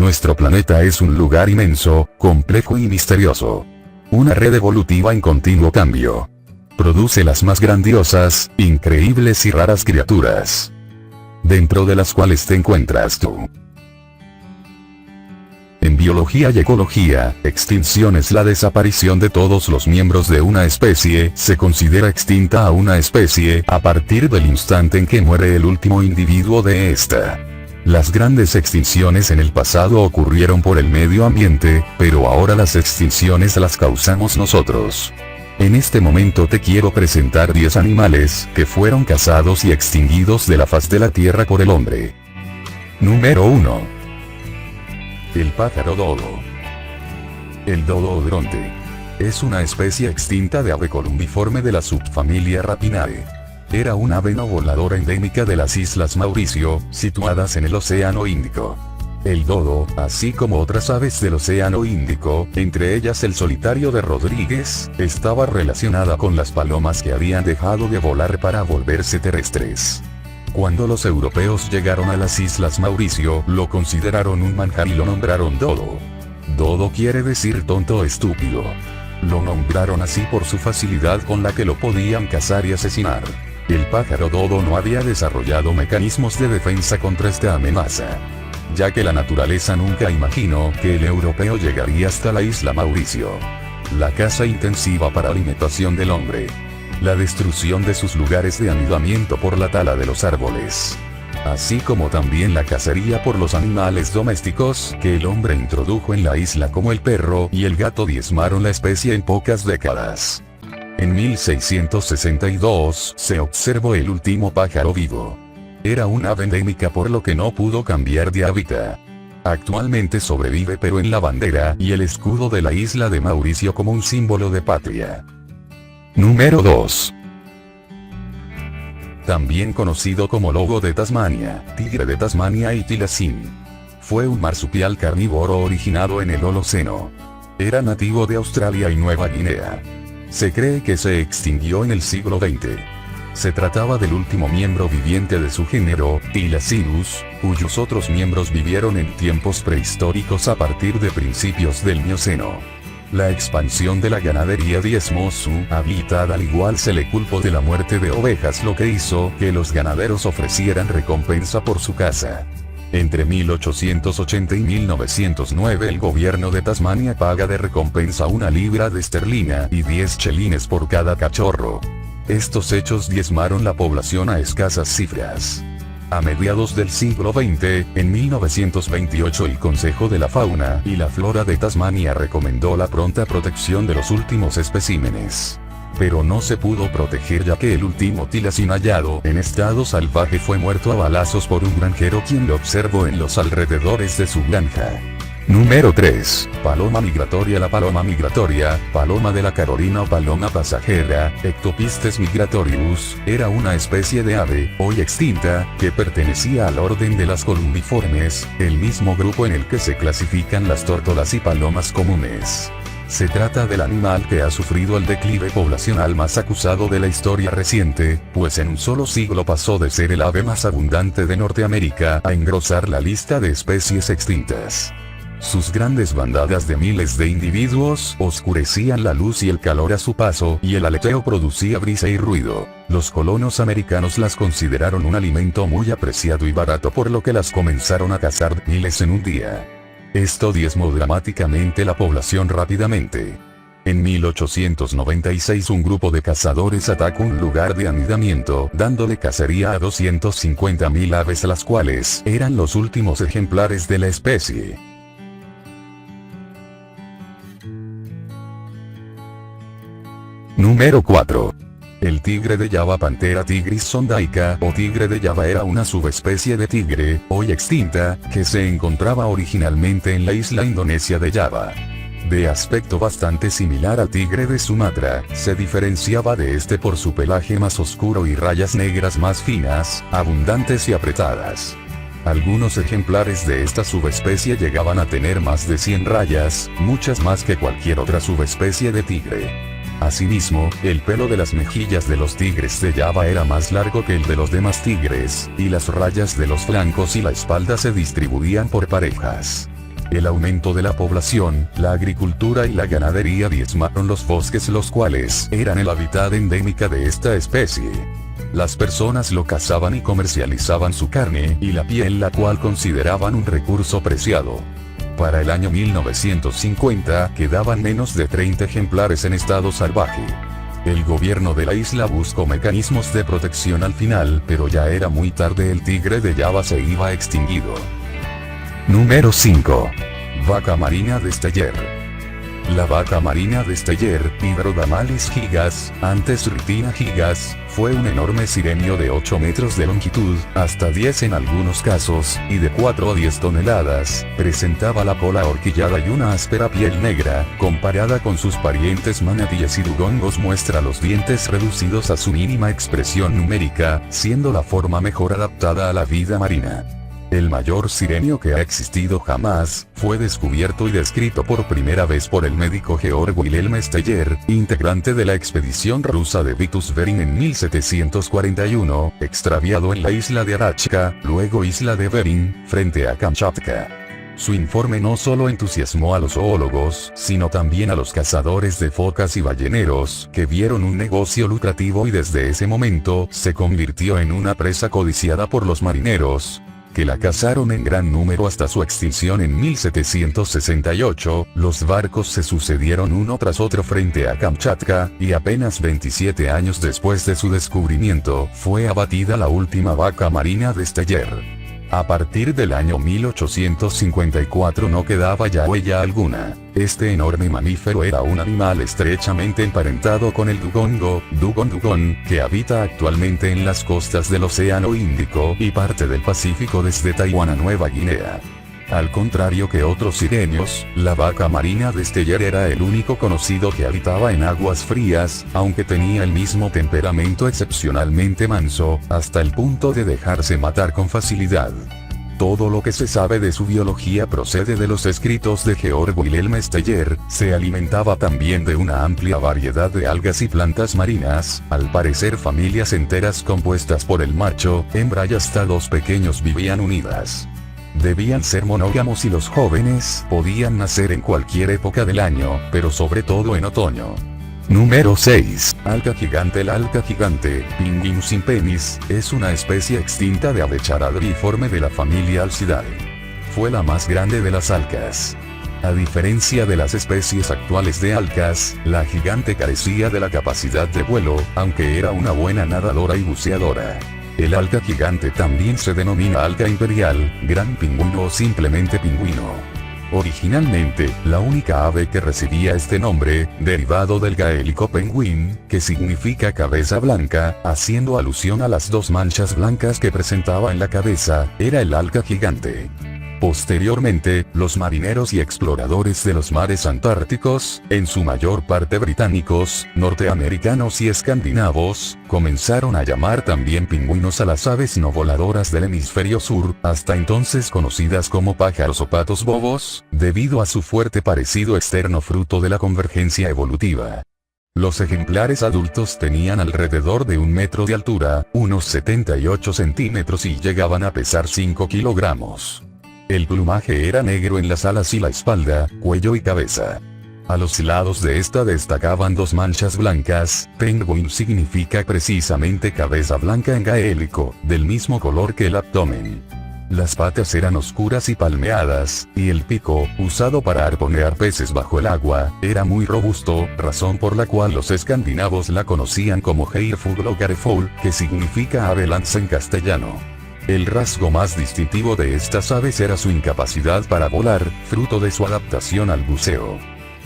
Nuestro planeta es un lugar inmenso, complejo y misterioso. Una red evolutiva en continuo cambio. Produce las más grandiosas, increíbles y raras criaturas, dentro de las cuales te encuentras tú. En biología y ecología, extinción es la desaparición de todos los miembros de una especie. Se considera extinta a una especie a partir del instante en que muere el último individuo de esta. Las grandes extinciones en el pasado ocurrieron por el medio ambiente, pero ahora las extinciones las causamos nosotros. En este momento te quiero presentar 10 animales que fueron cazados y extinguidos de la faz de la Tierra por el hombre. Número 1. El pájaro dodo. El dodo odronte es una especie extinta de ave columbiforme de la subfamilia Rapinae. Era una ave no voladora endémica de las Islas Mauricio, situadas en el Océano Índico. El dodo, así como otras aves del Océano Índico, entre ellas el solitario de Rodríguez, estaba relacionada con las palomas que habían dejado de volar para volverse terrestres. Cuando los europeos llegaron a las Islas Mauricio, lo consideraron un manjar y lo nombraron dodo. Dodo quiere decir tonto o estúpido. Lo nombraron así por su facilidad con la que lo podían cazar y asesinar. El pájaro dodo no había desarrollado mecanismos de defensa contra esta amenaza, ya que la naturaleza nunca imaginó que el europeo llegaría hasta la isla Mauricio. La caza intensiva para alimentación del hombre. La destrucción de sus lugares de anidamiento por la tala de los árboles. Así como también la cacería por los animales domésticos que el hombre introdujo en la isla como el perro y el gato diezmaron la especie en pocas décadas. En 1662 se observó el último pájaro vivo. Era una ave endémica por lo que no pudo cambiar de hábitat. Actualmente sobrevive pero en la bandera y el escudo de la isla de Mauricio como un símbolo de patria. Número 2. También conocido como lobo de Tasmania, tigre de Tasmania y tilacín. Fue un marsupial carnívoro originado en el Holoceno. Era nativo de Australia y Nueva Guinea. Se cree que se extinguió en el siglo XX. Se trataba del último miembro viviente de su género, Tilacirus, cuyos otros miembros vivieron en tiempos prehistóricos a partir de principios del Mioceno. La expansión de la ganadería diezmó su hábitat, al igual se le culpó de la muerte de ovejas, lo que hizo que los ganaderos ofrecieran recompensa por su caza. Entre 1880 y 1909 el gobierno de Tasmania paga de recompensa 1 libra de esterlina y 10 chelines por cada cachorro. Estos hechos diezmaron la población a escasas cifras. A mediados del siglo XX, en 1928 el Consejo de la Fauna y la Flora de Tasmania recomendó la pronta protección de los últimos especímenes. Pero no se pudo proteger ya que el último tilacín hallado en estado salvaje fue muerto a balazos por un granjero quien lo observó en los alrededores de su granja. Número 3. Paloma migratoria. La paloma migratoria, paloma de la Carolina o paloma pasajera, Ectopistes migratorius, era una especie de ave, hoy extinta, que pertenecía al orden de las columbiformes, el mismo grupo en el que se clasifican las tórtolas y palomas comunes. Se trata del animal que ha sufrido el declive poblacional más acusado de la historia reciente, pues en un solo siglo pasó de ser el ave más abundante de Norteamérica a engrosar la lista de especies extintas. Sus grandes bandadas de miles de individuos oscurecían la luz y el calor a su paso, y el aleteo producía brisa y ruido. Los colonos americanos las consideraron un alimento muy apreciado y barato, por lo que las comenzaron a cazar miles en un día. Esto diezmó dramáticamente la población rápidamente. En 1896 un grupo de cazadores atacó un lugar de anidamiento, dándole cacería a 250.000 aves, las cuales eran los últimos ejemplares de la especie. Número 4. El tigre de Java. Panthera tigris sondaica o tigre de Java era una subespecie de tigre, hoy extinta, que se encontraba originalmente en la isla indonesia de Java. De aspecto bastante similar al tigre de Sumatra, se diferenciaba de este por su pelaje más oscuro y rayas negras más finas, abundantes y apretadas. Algunos ejemplares de esta subespecie llegaban a tener más de 100 rayas, muchas más que cualquier otra subespecie de tigre. Asimismo, el pelo de las mejillas de los tigres de Java era más largo que el de los demás tigres, y las rayas de los flancos y la espalda se distribuían por parejas. El aumento de la población, la agricultura y la ganadería diezmaron los bosques, los cuales eran el hábitat endémica de esta especie. Las personas lo cazaban y comercializaban su carne y la piel, la cual consideraban un recurso preciado. Para el año 1950 quedaban menos de 30 ejemplares en estado salvaje. El gobierno de la isla buscó mecanismos de protección al final, pero ya era muy tarde, el tigre de Java se iba extinguido. Número 5. Vaca marina de Steller. La vaca marina de Steller, Hydrodamalis gigas, antes Rhytina gigas, fue un enorme sirenio de 8 metros de longitud, hasta 10 en algunos casos, y de 4 a 10 toneladas, presentaba la cola ahorquillada y una áspera piel negra, comparada con sus parientes manatíes y dugongos muestra los dientes reducidos a su mínima expresión numérica, siendo la forma mejor adaptada a la vida marina. El mayor sirenio que ha existido jamás, fue descubierto y descrito por primera vez por el médico Georg Wilhelm Steyer, integrante de la expedición rusa de Vitus Bering en 1741, extraviado en la isla de Arachka, luego isla de Bering, frente a Kamchatka. Su informe no solo entusiasmó a los zoólogos, sino también a los cazadores de focas y balleneros, que vieron un negocio lucrativo y desde ese momento, se convirtió en una presa codiciada por los marineros, que la cazaron en gran número hasta su extinción en 1768, los barcos se sucedieron uno tras otro frente a Kamchatka, y apenas 27 años después de su descubrimiento, fue abatida la última vaca marina de Steyer. A partir del año 1854 no quedaba ya huella alguna. Este enorme mamífero era un animal estrechamente emparentado con el dugongo, Dugong dugong, que habita actualmente en las costas del Océano Índico y parte del Pacífico desde Taiwán a Nueva Guinea. Al contrario que otros sirenios, la vaca marina de Steyer era el único conocido que habitaba en aguas frías, aunque tenía el mismo temperamento excepcionalmente manso, hasta el punto de dejarse matar con facilidad. Todo lo que se sabe de su biología procede de los escritos de Georg Wilhelm Steyer. Se alimentaba también de una amplia variedad de algas y plantas marinas, al parecer familias enteras compuestas por el macho, hembra y hasta 2 pequeños vivían unidas. Debían ser monógamos y los jóvenes podían nacer en cualquier época del año, pero sobre todo en otoño. Número 6. Alca gigante. La alca gigante, Pinguinus impenis, es una especie extinta de ave charadriforme de la familia Alcidae. Fue la más grande de las alcas. A diferencia de las especies actuales de alcas, la gigante carecía de la capacidad de vuelo, aunque era una buena nadadora y buceadora. El alca gigante también se denomina alca imperial, gran pingüino o simplemente pingüino. Originalmente, la única ave que recibía este nombre, derivado del gaélico penguin, que significa cabeza blanca, haciendo alusión a las 2 manchas blancas que presentaba en la cabeza, era el alca gigante. Posteriormente, los marineros y exploradores de los mares antárticos, en su mayor parte británicos, norteamericanos y escandinavos, comenzaron a llamar también pingüinos a las aves no voladoras del hemisferio sur, hasta entonces conocidas como pájaros o patos bobos, debido a su fuerte parecido externo fruto de la convergencia evolutiva. Los ejemplares adultos tenían alrededor de 1 metro de altura, unos 78 centímetros y llegaban a pesar 5 kilogramos. El plumaje era negro en las alas y la espalda, cuello y cabeza. A los lados de esta destacaban 2 manchas blancas. Penguin significa precisamente cabeza blanca en gaélico, del mismo color que el abdomen. Las patas eran oscuras y palmeadas, y el pico, usado para arponear peces bajo el agua, era muy robusto, razón por la cual los escandinavos la conocían como Heirfugl o Garefowl, que significa ave lanza en castellano. El rasgo más distintivo de estas aves era su incapacidad para volar, fruto de su adaptación al buceo.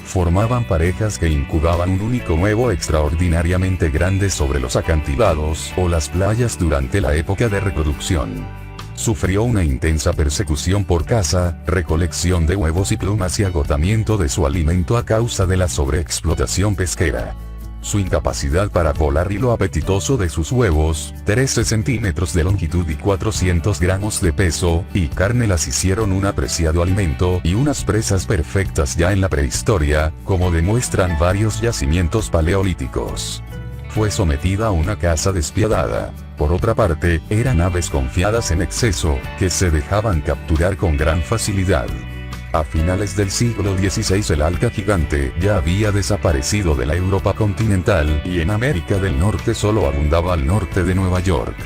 Formaban parejas que incubaban un único huevo extraordinariamente grande sobre los acantilados o las playas durante la época de reproducción. Sufrió una intensa persecución por caza, recolección de huevos y plumas y agotamiento de su alimento a causa de la sobreexplotación pesquera. Su incapacidad para volar y lo apetitoso de sus huevos, 13 centímetros de longitud y 400 gramos de peso, y carne las hicieron un apreciado alimento y unas presas perfectas ya en la prehistoria, como demuestran varios yacimientos paleolíticos. Fue sometida a una caza despiadada. Por otra parte, eran aves confiadas en exceso, que se dejaban capturar con gran facilidad. A finales del siglo XVI el alca gigante ya había desaparecido de la Europa continental y en América del Norte solo abundaba al norte de Nueva York.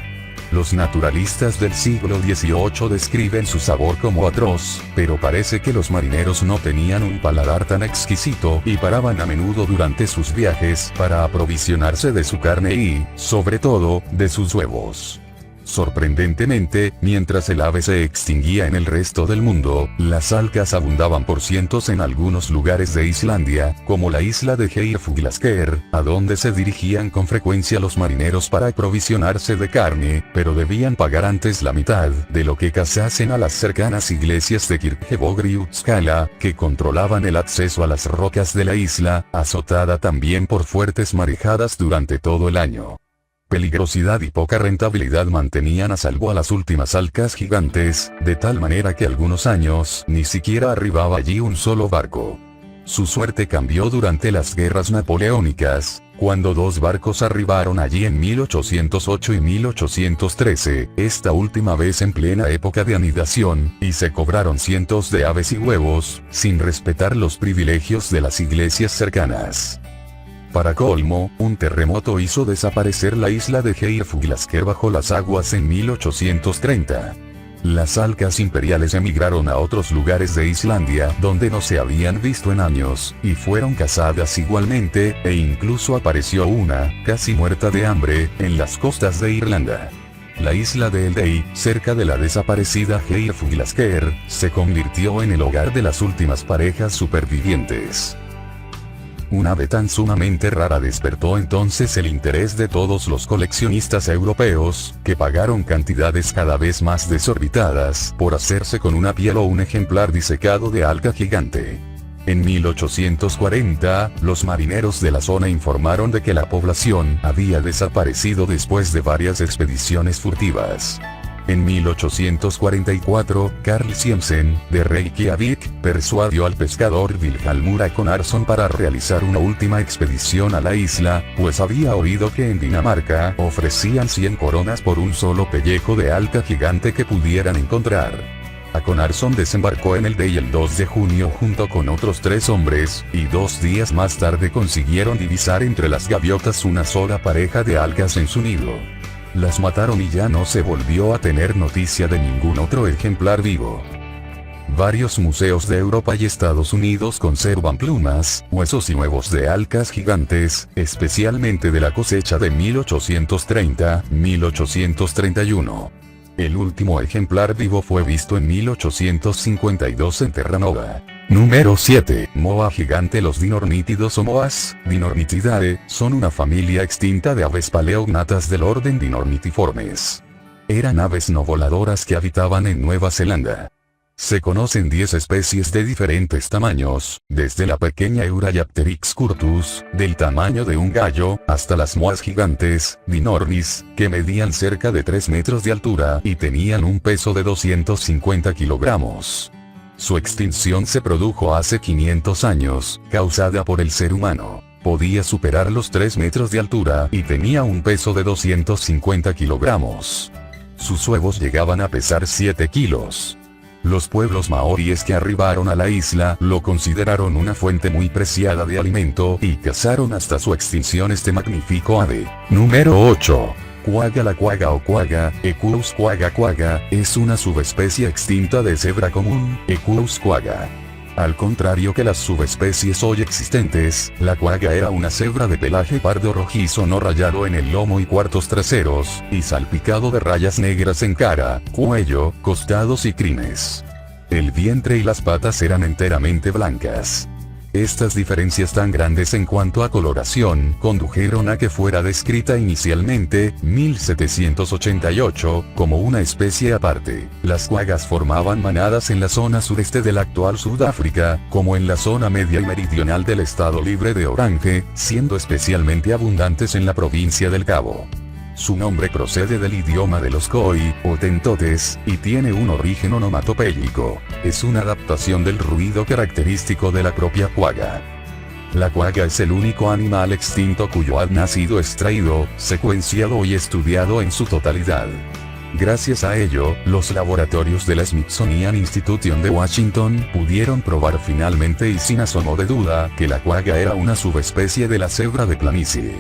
Los naturalistas del siglo XVIII describen su sabor como atroz, pero parece que los marineros no tenían un paladar tan exquisito y paraban a menudo durante sus viajes para aprovisionarse de su carne y, sobre todo, de sus huevos. Sorprendentemente, mientras el ave se extinguía en el resto del mundo, las alcas abundaban por cientos en algunos lugares de Islandia, como la isla de Eyjafjallajökull, a donde se dirigían con frecuencia los marineros para aprovisionarse de carne, pero debían pagar antes la mitad de lo que cazasen a las cercanas iglesias de Kirkjubór y Uppsala, que controlaban el acceso a las rocas de la isla, azotada también por fuertes marejadas durante todo el año. Peligrosidad y poca rentabilidad mantenían a salvo a las últimas alcas gigantes, de tal manera que algunos años ni siquiera arribaba allí un solo barco. Su suerte cambió durante las guerras napoleónicas, cuando dos barcos arribaron allí en 1808 y 1813, esta última vez en plena época de anidación, y se cobraron cientos de aves y huevos, sin respetar los privilegios de las iglesias cercanas. Para colmo, un terremoto hizo desaparecer la isla de Eyjafjallajökull bajo las aguas en 1830. Las alcas imperiales emigraron a otros lugares de Islandia donde no se habían visto en años, y fueron cazadas igualmente, e incluso apareció una, casi muerta de hambre, en las costas de Irlanda. La isla de Eldey, cerca de la desaparecida Eyjafjallajökull, se convirtió en el hogar de las últimas parejas supervivientes. Un ave tan sumamente rara despertó entonces el interés de todos los coleccionistas europeos, que pagaron cantidades cada vez más desorbitadas por hacerse con una piel o un ejemplar disecado de alca gigante. En 1840, los marineros de la zona informaron de que la población había desaparecido después de varias expediciones furtivas. En 1844, Carl Siemsen, de Reykjavik, persuadió al pescador Vilhjálmur Akonarson para realizar una última expedición a la isla, pues había oído que en Dinamarca ofrecían 100 coronas por un solo pellejo de alca gigante que pudieran encontrar. Akonarson desembarcó en Eldey el 2 de junio junto con otros 3 hombres, y 2 días más tarde consiguieron divisar entre las gaviotas una sola pareja de alcas en su nido. Las mataron y ya no se volvió a tener noticia de ningún otro ejemplar vivo. Varios museos de Europa y Estados Unidos conservan plumas, huesos y huevos de alcas gigantes, especialmente de la cosecha de 1830-1831. El último ejemplar vivo fue visto en 1852 en Terranova. Número 7. Moa gigante. Los dinornítidos o moas, Dinornithidae, son una familia extinta de aves paleognatas del orden Dinornithiformes. Eran aves no voladoras que habitaban en Nueva Zelanda. Se conocen 10 especies de diferentes tamaños, desde la pequeña Eurasiapteryx curtus, del tamaño de un gallo, hasta las moas gigantes, Dinornis, que medían cerca de 3 metros de altura y tenían un peso de 250 kilogramos. Su extinción se produjo hace 500 años, causada por el ser humano. Podía superar los 3 metros de altura y tenía un peso de 250 kilogramos. Sus huevos llegaban a pesar 7 kilos. Los pueblos maoríes que arribaron a la isla lo consideraron una fuente muy preciada de alimento y cazaron hasta su extinción este magnífico ave. Número 8. Quagga. La quagga o quagga, Equus quagga quagga, es una subespecie extinta de cebra común, Equus quagga. Al contrario que las subespecies hoy existentes, la quagga era una cebra de pelaje pardo rojizo no rayado en el lomo y cuartos traseros, y salpicado de rayas negras en cara, cuello, costados y crines. El vientre y las patas eran enteramente blancas. Estas diferencias tan grandes en cuanto a coloración condujeron a que fuera descrita inicialmente, 1788, como una especie aparte. Las quaggas formaban manadas en la zona sureste del actual Sudáfrica, como en la zona media y meridional del estado libre de Orange, siendo especialmente abundantes en la provincia del Cabo. Su nombre procede del idioma de los Khoi, o tentotes, y tiene un origen onomatopéyico. Es una adaptación del ruido característico de la propia quagga. La quagga es el único animal extinto cuyo ADN ha sido extraído, secuenciado y estudiado en su totalidad. Gracias a ello, los laboratorios de la Smithsonian Institution de Washington pudieron probar finalmente y sin asomo de duda que la quagga era una subespecie de la cebra de planicie.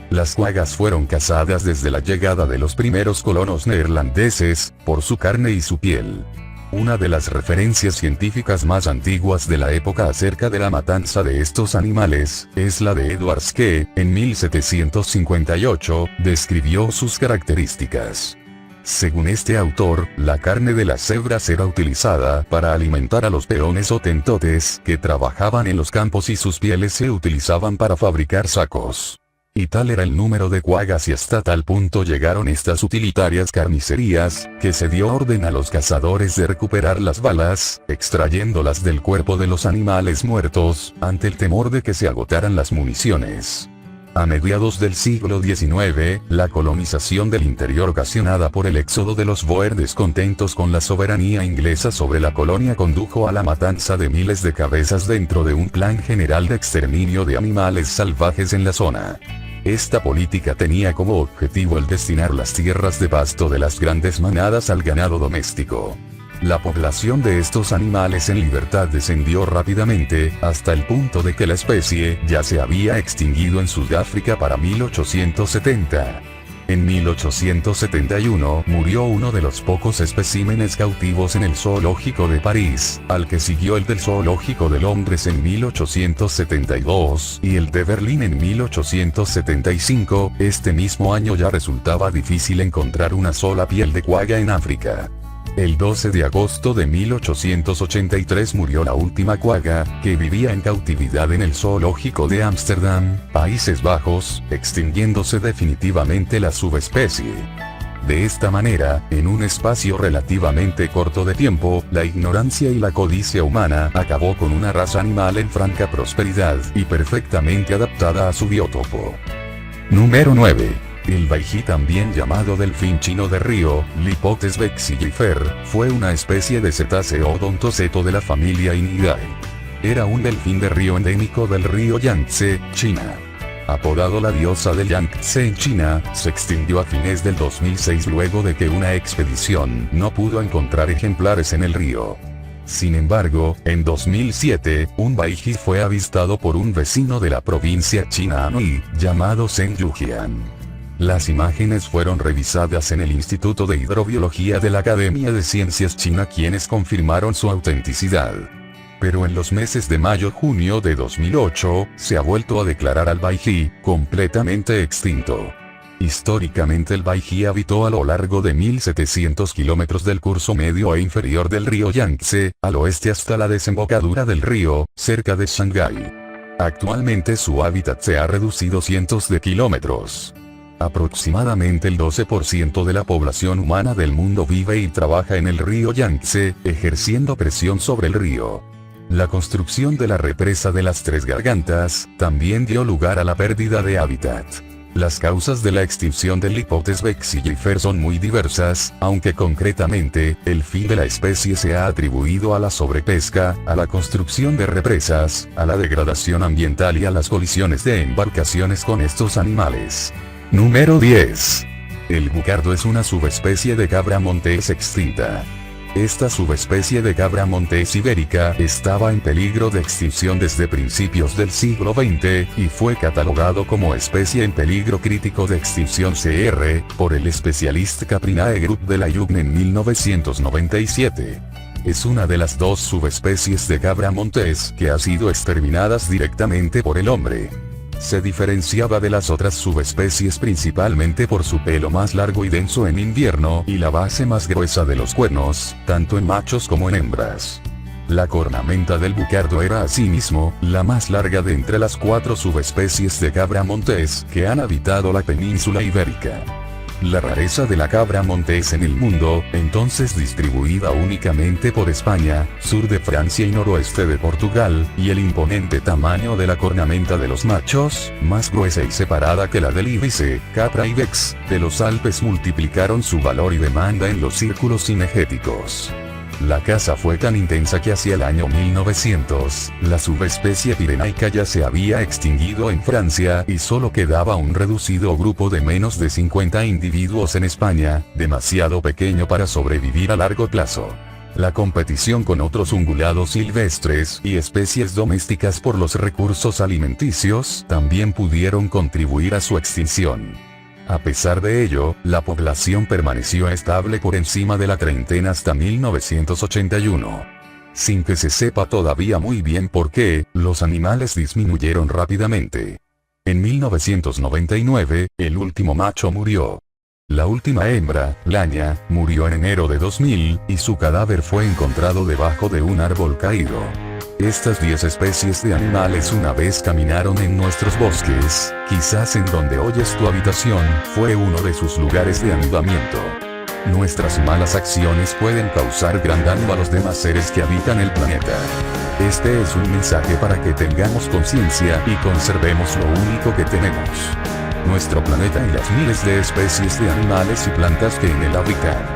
Las quaggas fueron cazadas desde la llegada de los primeros colonos neerlandeses, por su carne y su piel. Una de las referencias científicas más antiguas de la época acerca de la matanza de estos animales, es la de Edwards que, en 1758, describió sus características. Según este autor, la carne de las cebras era utilizada para alimentar a los peones o tentotes que trabajaban en los campos y sus pieles se utilizaban para fabricar sacos. Y tal era el número de quaggas y hasta tal punto llegaron estas utilitarias carnicerías, que se dio orden a los cazadores de recuperar las balas, extrayéndolas del cuerpo de los animales muertos, ante el temor de que se agotaran las municiones. A mediados del siglo XIX, la colonización del interior ocasionada por el éxodo de los Boer descontentos con la soberanía inglesa sobre la colonia condujo a la matanza de miles de cabezas dentro de un plan general de exterminio de animales salvajes en la zona. Esta política tenía como objetivo el destinar las tierras de pasto de las grandes manadas al ganado doméstico. La población de estos animales en libertad descendió rápidamente, hasta el punto de que la especie ya se había extinguido en Sudáfrica para 1870. En 1871 murió uno de los pocos especímenes cautivos en el zoológico de París, al que siguió el del zoológico de Londres en 1872, y el de Berlín en 1875, este mismo año ya resultaba difícil encontrar una sola piel de quagga en África. El 12 de agosto de 1883 murió la última quagga, que vivía en cautividad en el zoológico de Ámsterdam, Países Bajos, extinguiéndose definitivamente la subespecie. De esta manera, en un espacio relativamente corto de tiempo, la ignorancia y la codicia humana acabó con una raza animal en franca prosperidad y perfectamente adaptada a su biotopo. Número 9. El baiji, también llamado delfín chino de río, Lipotes vexillifer, fue una especie de cetáceo odontoceto de la familia Inidae. Era un delfín de río endémico del río Yangtze, China. Apodado la diosa del Yangtze en China, se extinguió a fines del 2006 luego de que una expedición no pudo encontrar ejemplares en el río. Sin embargo, en 2007, un baiji fue avistado por un vecino de la provincia china Anhui, llamado Zheng Yujian. Las imágenes fueron revisadas en el Instituto de Hidrobiología de la Academia de Ciencias China, quienes confirmaron su autenticidad. Pero en los meses de mayo-junio de 2008, se ha vuelto a declarar al baiji completamente extinto. Históricamente el baiji habitó a lo largo de 1700 kilómetros del curso medio e inferior del río Yangtze, al oeste hasta la desembocadura del río, cerca de Shanghái. Actualmente su hábitat se ha reducido cientos de kilómetros. Aproximadamente el 12% de la población humana del mundo vive y trabaja en el río Yangtze, ejerciendo presión sobre el río. La construcción de la represa de las Tres Gargantas también dio lugar a la pérdida de hábitat. Las causas de la extinción del Lipotes vexillifer son muy diversas, aunque concretamente, el fin de la especie se ha atribuido a la sobrepesca, a la construcción de represas, a la degradación ambiental y a las colisiones de embarcaciones con estos animales. Número 10. El bucardo es una subespecie de cabra montés extinta. Esta subespecie de cabra montés ibérica estaba en peligro de extinción desde principios del siglo XX, y fue catalogado como especie en peligro crítico de extinción CR, por el Specialist Caprinae Group de la UCN en 1997. Es una de las dos subespecies de cabra montés que ha sido exterminadas directamente por el hombre. Se diferenciaba de las otras subespecies principalmente por su pelo más largo y denso en invierno y la base más gruesa de los cuernos, tanto en machos como en hembras. La cornamenta del bucardo era asimismo la más larga de entre las 4 subespecies de cabra montés que han habitado la península ibérica. La rareza de la cabra montés en el mundo, entonces distribuida únicamente por España, sur de Francia y noroeste de Portugal, y el imponente tamaño de la cornamenta de los machos, más gruesa y separada que la del íbice, capra ibex, de los Alpes multiplicaron su valor y demanda en los círculos cinegéticos. La caza fue tan intensa que hacia el año 1900, la subespecie pirenaica ya se había extinguido en Francia y solo quedaba un reducido grupo de menos de 50 individuos en España, demasiado pequeño para sobrevivir a largo plazo. La competición con otros ungulados silvestres y especies domésticas por los recursos alimenticios también pudieron contribuir a su extinción. A pesar de ello, la población permaneció estable por encima de la treintena hasta 1981. Sin que se sepa todavía muy bien por qué, los animales disminuyeron rápidamente. En 1999, el último macho murió. La última hembra, Laña, murió en enero de 2000, y su cadáver fue encontrado debajo de un árbol caído. Estas 10 especies de animales una vez caminaron en nuestros bosques, quizás en donde hoy es tu habitación, fue uno de sus lugares de anidamiento. Nuestras malas acciones pueden causar gran daño a los demás seres que habitan el planeta. Este es un mensaje para que tengamos conciencia y conservemos lo único que tenemos: nuestro planeta y las miles de especies de animales y plantas que en él habitan.